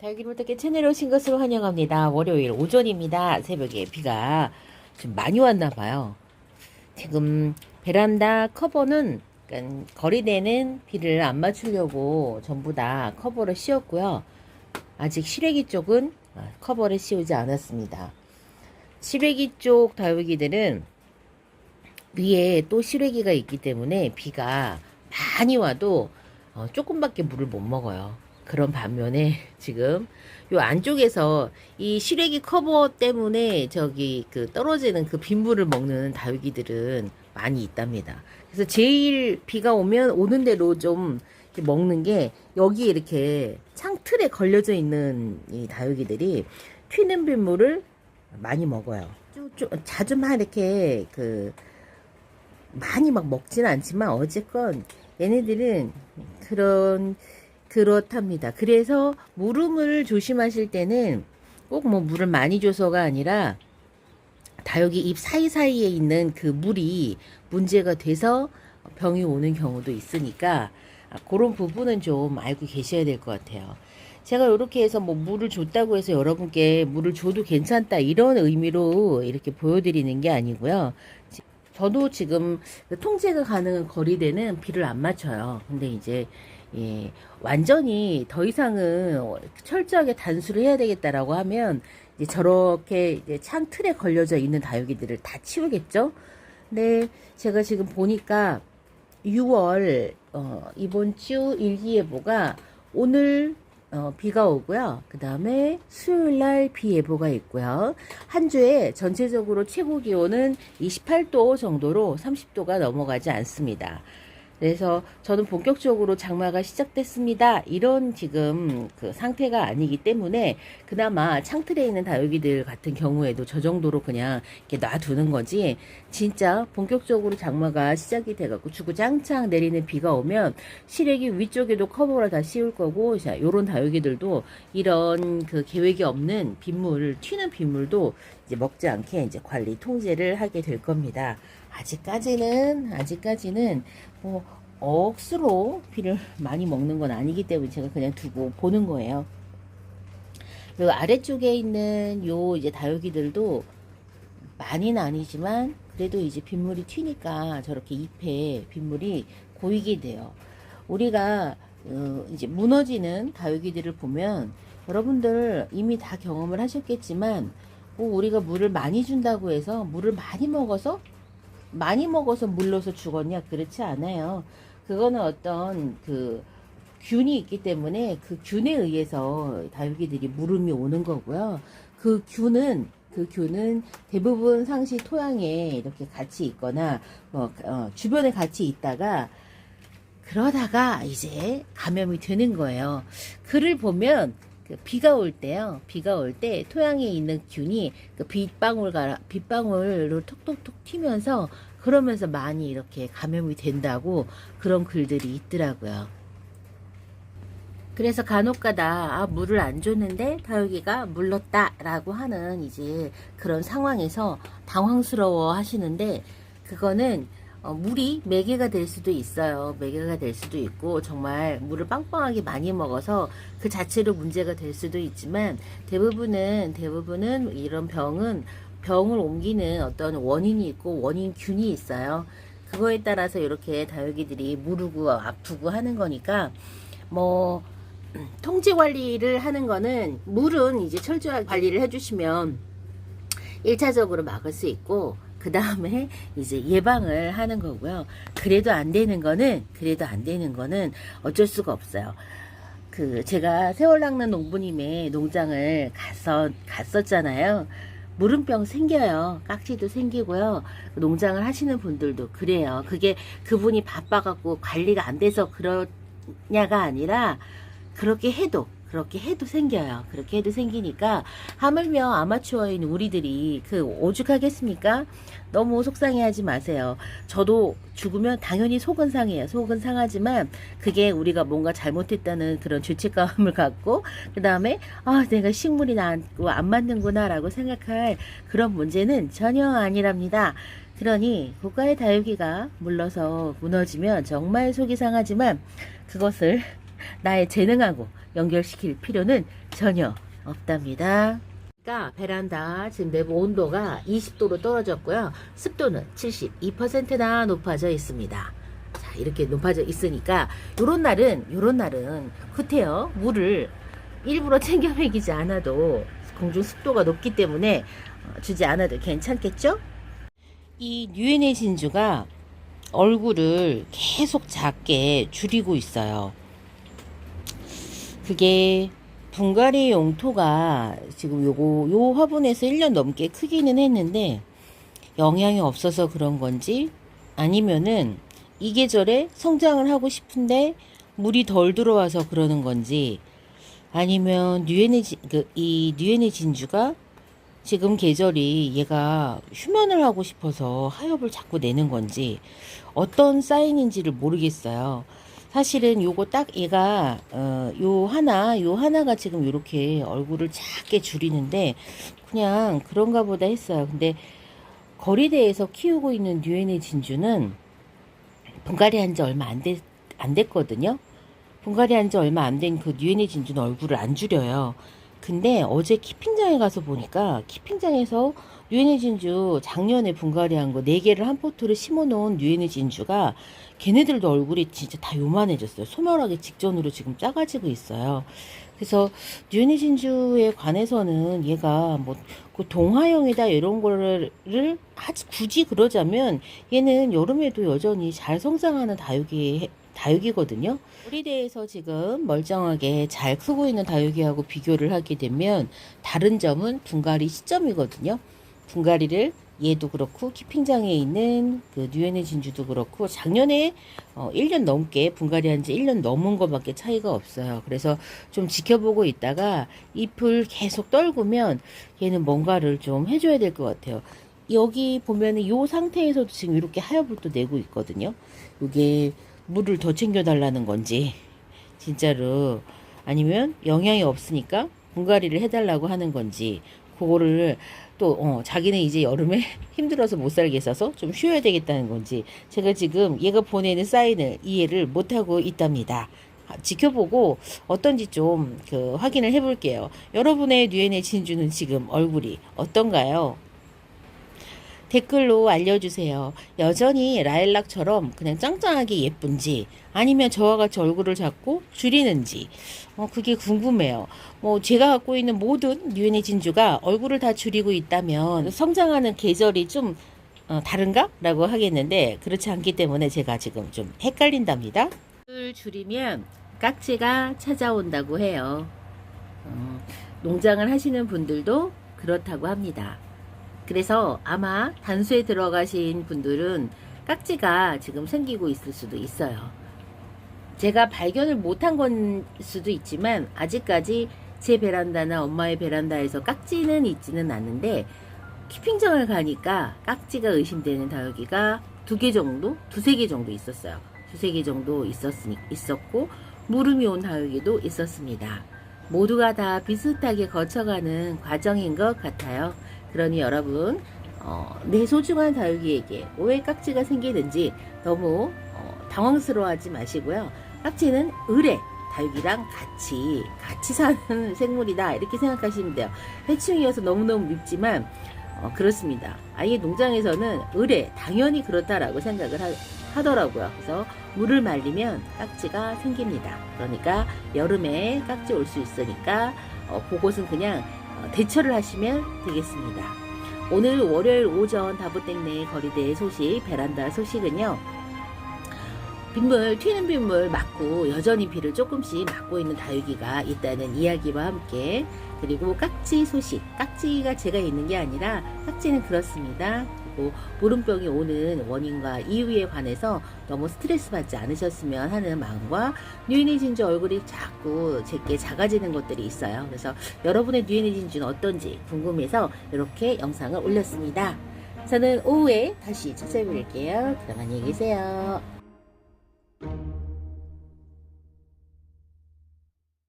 다육이를 부탁해 채널에 오신 것을 환영합니다. 월요일 오전입니다. 새벽에 비가 좀 많이 왔나 봐요. 지금 베란다 커버는 그러니까 거리대는 비를 안 맞추려고 전부 다 커버를 씌웠고요. 아직 실외기 쪽은 커버를 씌우지 않았습니다. 실외기 쪽 다육이들은 위에 또 실외기가 있기 때문에 비가 많이 와도 조금밖에 물을 못 먹어요. 그런 반면에 지금 요 안쪽에서 이 실외기 커버 때문에 저기 그 떨어지는 그 빗물을 먹는 다육이들은 많이 있답니다. 그래서 제일 비가 오면 오는 대로 좀 먹는 게 여기 이렇게 창틀에 걸려져 있는 이 다육이들이 튀는 빗물을 많이 먹어요. 자주만 이렇게 많이 막 먹지는 않지만 어쨌건 얘네들은 그렇답니다. 그래서 물음을 조심하실 때는 꼭 뭐 물을 많이 줘서가 아니라 다육이 잎 사이사이에 있는 그 물이 문제가 돼서 병이 오는 경우도 있으니까 그런 부분은 좀 알고 계셔야 될 것 같아요. 제가 이렇게 해서 뭐 물을 줬다고 해서 여러분께 물을 줘도 괜찮다 이런 의미로 이렇게 보여드리는 게 아니고요. 저도 지금 통제가 가능한 거리대는 비를 안 맞춰요. 근데 이제 완전히 더 이상은 철저하게 단수를 해야 되겠다라고 하면 이제 저렇게 이제 창틀에 걸려져 있는 다육이들을 다 치우겠죠. 근데 제가 지금 보니까 6월 이번 주 일기예보가 오늘 비가 오고요. 그 다음에 수요일날 비 예보가 있고요. 한 주에 전체적으로 최고 기온은 28도 정도로 30도가 넘어가지 않습니다. 그래서 저는 본격적으로 장마가 시작됐습니다. 이런 지금 그 상태가 아니기 때문에 그나마 창틀에 있는 다육이들 같은 경우에도 저 정도로 그냥 이렇게 놔두는 거지, 진짜 본격적으로 장마가 시작이 돼갖고 주구장창 내리는 비가 오면 실외기 위쪽에도 커버를 다 씌울 거고, 자, 요런 다육이들도 이런 그 계획이 없는 빗물, 튀는 빗물도 이제 먹지 않게 이제 관리 통제를 하게 될 겁니다. 아직까지는 뭐 억수로 비를 많이 먹는 건 아니기 때문에 제가 그냥 두고 보는 거예요. 그리고 아래쪽에 있는 요 이제 다육이들도 많이는 아니지만 그래도 이제 빗물이 튀니까 저렇게 잎에 빗물이 고이게 돼요. 우리가 이제 무너지는 다육이들을 보면 여러분들 이미 다 경험을 하셨겠지만, 뭐 우리가 물을 많이 준다고 해서 물을 많이 먹어서 물러서 죽었냐? 그렇지 않아요. 그거는 어떤 그 균이 있기 때문에 그 균에 의해서 다육이들이 물음이 오는 거고요. 그 균은 대부분 상시 토양에 이렇게 같이 있거나 주변에 같이 있다가 그러다가 이제 감염이 되는 거예요. 글을 보면 비가 올 때요. 비가 올 때 토양에 있는 균이 그 빗방울로 톡톡톡 튀면서 그러면서 많이 이렇게 감염이 된다고 그런 글들이 있더라고요. 그래서 간혹가다 물을 안 줬는데 다육이가 물렀다라고 하는 이제 그런 상황에서 당황스러워 하시는데, 그거는 물이 매개가 될 수도 있어요. 매개가 될 수도 있고 정말 물을 빵빵하게 많이 먹어서 그 자체로 문제가 될 수도 있지만, 대부분은 이런 병을 옮기는 어떤 원인이 있고 원인균이 있어요. 그거에 따라서 이렇게 다육이들이 무르고 아프고 하는 거니까, 뭐 통제 관리를 하는 거는 물은 이제 철저하게 관리를 해주시면 1차적으로 막을 수 있고, 그 다음에 이제 예방을 하는 거고요. 그래도 안 되는 거는 어쩔 수가 없어요. 제가 세월낙는 농부님의 농장을 갔었잖아요. 물음병 생겨요. 깍지도 생기고요. 농장을 하시는 분들도 그래요. 그게 그분이 바빠갖고 관리가 안 돼서 그러냐가 아니라 그렇게 해도 생겨요. 그렇게 해도 생기니까 하물며 아마추어인 우리들이 오죽하겠습니까? 너무 속상해하지 마세요. 저도 죽으면 당연히 속은 상해요. 속은 상하지만 그게 우리가 뭔가 잘못했다는 그런 죄책감을 갖고 그 다음에 내가 식물이 나하고 안 맞는구나 라고 생각할 그런 문제는 전혀 아니랍니다. 그러니 고가의 다육이가 물러서 무너지면 정말 속이 상하지만 그것을 나의 재능하고 연결시킬 필요는 전혀 없답니다. 그러니까 베란다 지금 내부 온도가 20도로 떨어졌고요. 습도는 72%나 높아져 있습니다. 자, 이렇게 높아져 있으니까 요런 날은 끝에요. 물을 일부러 챙겨 먹이지 않아도 공중 습도가 높기 때문에 주지 않아도 괜찮겠죠? 이 뉴에네 진주가 얼굴을 계속 작게 줄이고 있어요. 그게 분갈이 용토가 지금 요 화분에서 1년 넘게 크기는 했는데 영양이 없어서 그런 건지 아니면은 이 계절에 성장을 하고 싶은데 물이 덜 들어와서 그러는 건지 아니면 이 뉴에네 진주가 지금 계절이 얘가 휴면을 하고 싶어서 하엽을 자꾸 내는 건지 어떤 사인인지를 모르겠어요. 사실은 요거 딱 얘가 요 하나가 지금 요렇게 얼굴을 작게 줄이는데 그냥 그런가 보다 했어요. 근데 거리대에서 키우고 있는 뉴에네 진주는 분갈이 한 지 얼마 안 됐거든요. 분갈이 한 지 얼마 안 된 그 뉴에네 진주는 얼굴을 안 줄여요. 근데 어제 키핑장에 가서 보니까 키핑장에서 뉴에네 진주 작년에 분갈이한 거 4개를 한 포트를 심어놓은 뉴에네 진주가 걔네들도 얼굴이 진짜 다 요만해졌어요. 소멸하기 직전으로 지금 작아지고 있어요. 그래서 뉴에네 진주에 관해서는 얘가 그 동화형이다 이런 거를 굳이 그러자면 얘는 여름에도 여전히 잘 성장하는 다육이거든요. 거리대에서 지금 멀쩡하게 잘 크고 있는 다육이하고 비교를 하게 되면 다른 점은 분갈이 시점이거든요. 분갈이를 얘도 그렇고 키핑장에 있는 그 뉴에네 진주도 그렇고 작년에 1년 넘게 분갈이한 지 1년 넘은 것밖에 차이가 없어요. 그래서 좀 지켜보고 있다가 잎을 계속 떨구면 얘는 뭔가를 좀 해줘야 될 것 같아요. 여기 보면은 이 상태에서도 지금 이렇게 하엽을 또 내고 있거든요. 이게 물을 더 챙겨달라는 건지 진짜로 아니면 영양이 없으니까 분갈이를 해달라고 하는 건지 그거를 또 자기는 이제 여름에 힘들어서 못 살겠어서 좀 쉬어야 되겠다는 건지 제가 지금 얘가 보내는 사인을 이해를 못하고 있답니다. 지켜보고 어떤지 좀 확인을 해볼게요. 여러분의 뉴에네 진주는 지금 얼굴이 어떤가요? 댓글로 알려주세요. 여전히 라일락처럼 그냥 짱짱하게 예쁜지 아니면 저와 같이 얼굴을 자꾸 줄이는지 그게 궁금해요. 제가 갖고 있는 모든 뉴에네 진주가 얼굴을 다 줄이고 있다면 성장하는 계절이 좀 다른가? 라고 하겠는데 그렇지 않기 때문에 제가 지금 좀 헷갈린답니다. 을 줄이면 깍지가 찾아온다고 해요. 농장을 하시는 분들도 그렇다고 합니다. 그래서 아마 단수에 들어가신 분들은 깍지가 지금 생기고 있을 수도 있어요. 제가 발견을 못한 건 수도 있지만 아직까지 제 베란다나 엄마의 베란다에서 깍지는 있지는 않는데 키핑장을 가니까 깍지가 의심되는 다육이가 2개 정도, 2-3개 정도 있었어요. 2-3개 정도 있었고 무름이 온 다육이도 있었습니다. 모두가 다 비슷하게 거쳐가는 과정인 것 같아요. 그러니 여러분 내 소중한 다육이에게 왜 깍지가 생기는지 너무 당황스러워하지 마시고요. 깍지는 을의 다육이랑 같이 사는 생물이다 이렇게 생각하시면 돼요. 해충이어서 너무너무 밉지만 그렇습니다. 아예 농장에서는 을에 당연히 그렇다라고 생각을 하더라고요. 그래서 물을 말리면 깍지가 생깁니다. 그러니까 여름에 깍지 올 수 있으니까 그것은 그냥 대처를 하시면 되겠습니다. 오늘 월요일 오전 다부땡네 거리대 소식, 베란다 소식은요. 튀는 빗물 맞고 여전히 비를 조금씩 맞고 있는 다육이가 있다는 이야기와 함께 그리고 깍지 소식, 깍지가 제가 있는 게 아니라 깍지는 그렇습니다. 그리고 무름병이 오는 원인과 이유에 관해서 너무 스트레스 받지 않으셨으면 하는 마음과 뉴에네 진주 얼굴이 자꾸 제게 작아지는 것들이 있어요. 그래서 여러분의 뉴에네 진주는 어떤지 궁금해서 이렇게 영상을 올렸습니다. 저는 오후에 다시 찾아뵐게요. 그럼 안녕히 계세요.